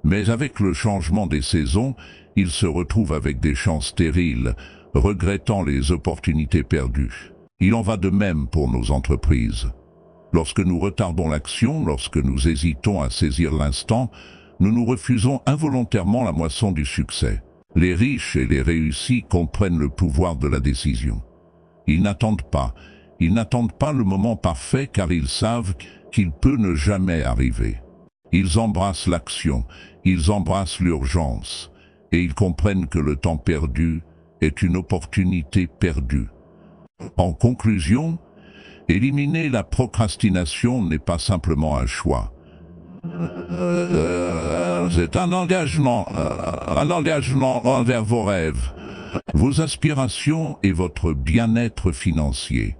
mais avec le changement des saisons, il se retrouve avec des champs stériles, regrettant les opportunités perdues. Il en va de même pour nos entreprises. Lorsque nous retardons l'action, lorsque nous hésitons à saisir l'instant, nous nous refusons involontairement la moisson du succès. Les riches et les réussis comprennent le pouvoir de la décision. Ils n'attendent pas le moment parfait car ils savent qu'il peut ne jamais arriver. Ils embrassent l'action, ils embrassent l'urgence, et ils comprennent que le temps perdu est une opportunité perdue. En conclusion, éliminer la procrastination n'est pas simplement un choix. C'est un engagement envers vos rêves, vos aspirations et votre bien-être financier.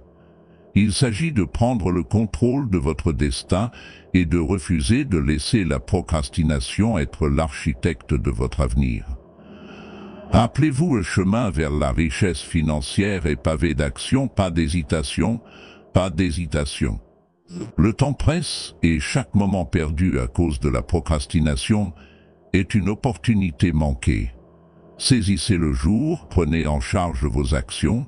Il s'agit de prendre le contrôle de votre destin et de refuser de laisser la procrastination être l'architecte de votre avenir. Rappelez-vous, le chemin vers la richesse financière est pavé d'actions, pas d'hésitation. Pas d'hésitation. Le temps presse et chaque moment perdu à cause de la procrastination est une opportunité manquée. Saisissez le jour, prenez en charge vos actions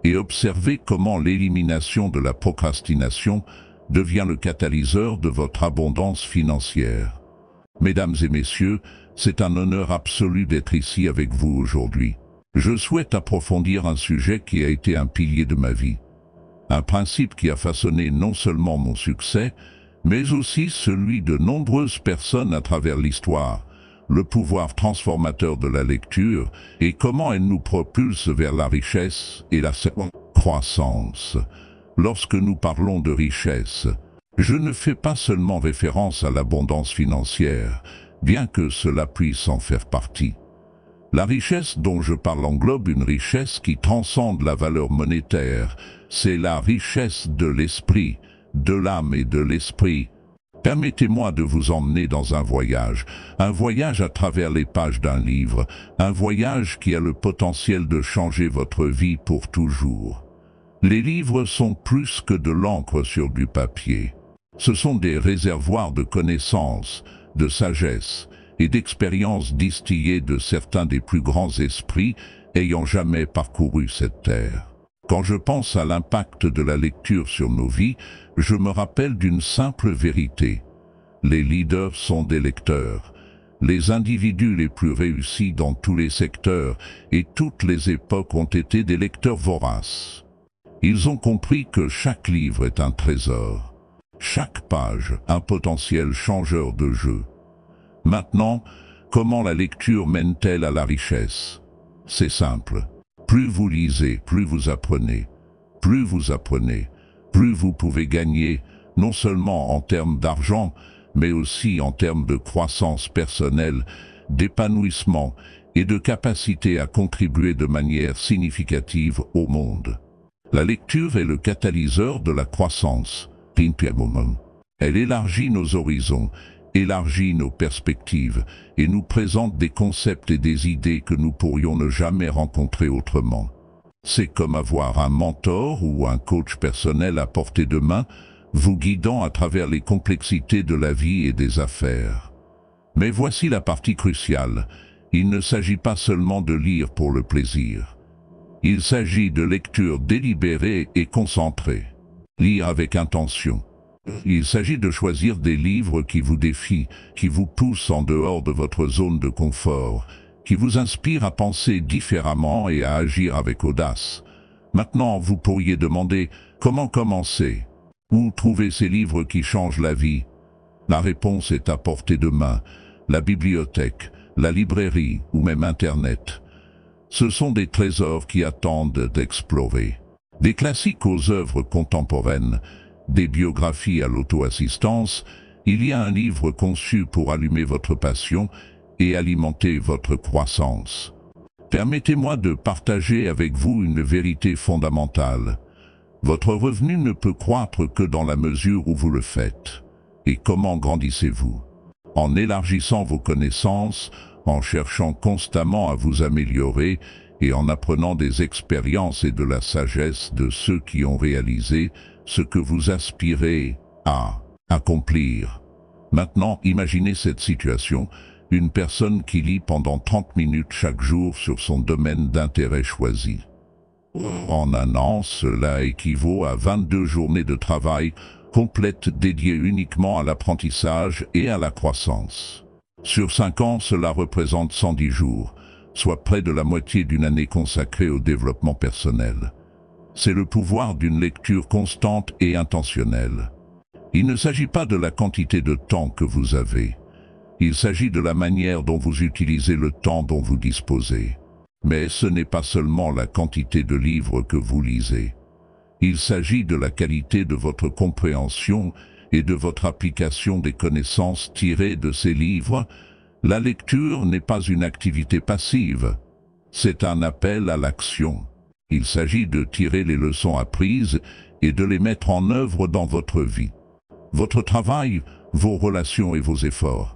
et observez comment l'élimination de la procrastination devient le catalyseur de votre abondance financière. Mesdames et messieurs, c'est un honneur absolu d'être ici avec vous aujourd'hui. Je souhaite approfondir un sujet qui a été un pilier de ma vie. Un principe qui a façonné non seulement mon succès, mais aussi celui de nombreuses personnes à travers l'histoire, le pouvoir transformateur de la lecture et comment elle nous propulse vers la richesse et la croissance. Lorsque nous parlons de richesse, je ne fais pas seulement référence à l'abondance financière, bien que cela puisse en faire partie. La richesse dont je parle englobe une richesse qui transcende la valeur monétaire. C'est la richesse de l'esprit, de l'âme et de l'esprit. Permettez-moi de vous emmener dans un voyage à travers les pages d'un livre, un voyage qui a le potentiel de changer votre vie pour toujours. Les livres sont plus que de l'encre sur du papier. Ce sont des réservoirs de connaissances, de sagesse et d'expériences distillées de certains des plus grands esprits ayant jamais parcouru cette terre. Quand je pense à l'impact de la lecture sur nos vies, je me rappelle d'une simple vérité. Les leaders sont des lecteurs. Les individus les plus réussis dans tous les secteurs et toutes les époques ont été des lecteurs voraces. Ils ont compris que chaque livre est un trésor. Chaque page, un potentiel changeur de jeu. Maintenant, comment la lecture mène-t-elle à la richesse? C'est simple. Plus vous lisez, plus vous apprenez. Plus vous apprenez, plus vous pouvez gagner, non seulement en termes d'argent, mais aussi en termes de croissance personnelle, d'épanouissement et de capacité à contribuer de manière significative au monde. La lecture est le catalyseur de la croissance. Elle élargit nos horizons, élargit nos perspectives et nous présente des concepts et des idées que nous pourrions ne jamais rencontrer autrement. C'est comme avoir un mentor ou un coach personnel à portée de main, vous guidant à travers les complexités de la vie et des affaires. Mais voici la partie cruciale. Il ne s'agit pas seulement de lire pour le plaisir. Il s'agit de lecture délibérée et concentrée. Lire avec intention. Il s'agit de choisir des livres qui vous défient, qui vous poussent en dehors de votre zone de confort, qui vous inspirent à penser différemment et à agir avec audace. Maintenant, vous pourriez demander « Comment commencer ?» Où trouver ces livres qui changent la vie? La réponse est à portée de main. La bibliothèque, la librairie ou même Internet. Ce sont des trésors qui attendent d'explorer. Des classiques aux œuvres contemporaines, des biographies à l'auto-assistance, il y a un livre conçu pour allumer votre passion et alimenter votre croissance. Permettez-moi de partager avec vous une vérité fondamentale. Votre revenu ne peut croître que dans la mesure où vous le faites. Et comment grandissez-vous? En élargissant vos connaissances, en cherchant constamment à vous améliorer et en apprenant des expériences et de la sagesse de ceux qui ont réalisé ce que vous aspirez à accomplir. Maintenant, imaginez cette situation, une personne qui lit pendant 30 minutes chaque jour sur son domaine d'intérêt choisi. En un an, cela équivaut à 22 journées de travail complètes dédiées uniquement à l'apprentissage et à la croissance. Sur 5 ans, cela représente 110 jours, soit près de la moitié d'une année consacrée au développement personnel. C'est le pouvoir d'une lecture constante et intentionnelle. Il ne s'agit pas de la quantité de temps que vous avez. Il s'agit de la manière dont vous utilisez le temps dont vous disposez. Mais ce n'est pas seulement la quantité de livres que vous lisez. Il s'agit de la qualité de votre compréhension et de votre application des connaissances tirées de ces livres. La lecture n'est pas une activité passive. C'est un appel à l'action. Il s'agit de tirer les leçons apprises et de les mettre en œuvre dans votre vie. Votre travail, vos relations et vos efforts.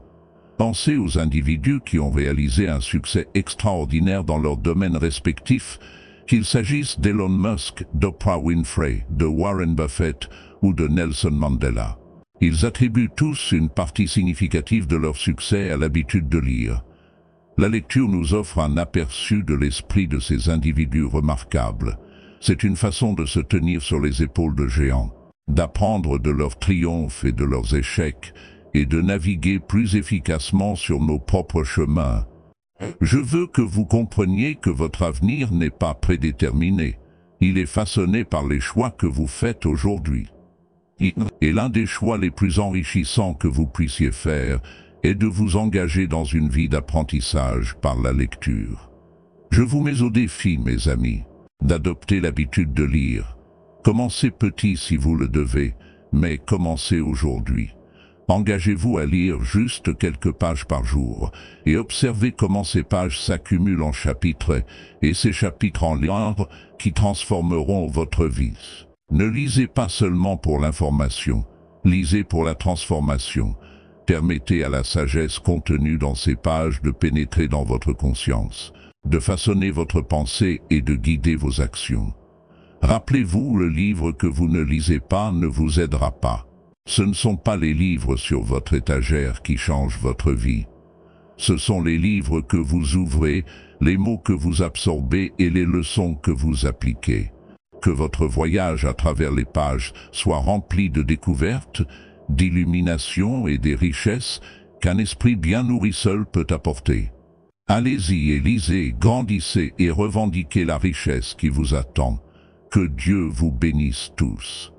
Pensez aux individus qui ont réalisé un succès extraordinaire dans leur domaine respectif Qu'il s'agisse d'Elon Musk, d'Oprah Winfrey, de Warren Buffett ou de Nelson Mandela. Ils attribuent tous une partie significative de leur succès à l'habitude de lire. La lecture nous offre un aperçu de l'esprit de ces individus remarquables. C'est une façon de se tenir sur les épaules de géants, d'apprendre de leurs triomphes et de leurs échecs, et de naviguer plus efficacement sur nos propres chemins. Je veux que vous compreniez que votre avenir n'est pas prédéterminé. Il est façonné par les choix que vous faites aujourd'hui. Et l'un des choix les plus enrichissants que vous puissiez faire est de vous engager dans une vie d'apprentissage par la lecture. Je vous mets au défi, mes amis, d'adopter l'habitude de lire. Commencez petit si vous le devez, mais commencez aujourd'hui. Engagez-vous à lire juste quelques pages par jour et observez comment ces pages s'accumulent en chapitres et ces chapitres en livres qui transformeront votre vie. Ne lisez pas seulement pour l'information, lisez pour la transformation. Permettez à la sagesse contenue dans ces pages de pénétrer dans votre conscience, de façonner votre pensée et de guider vos actions. Rappelez-vous, le livre que vous ne lisez pas ne vous aidera pas. Ce ne sont pas les livres sur votre étagère qui changent votre vie. Ce sont les livres que vous ouvrez, les mots que vous absorbez et les leçons que vous appliquez. Que votre voyage à travers les pages soit rempli de découvertes, d'illumination et des richesses qu'un esprit bien nourri seul peut apporter. Allez-y et lisez, grandissez et revendiquez la richesse qui vous attend. Que Dieu vous bénisse tous.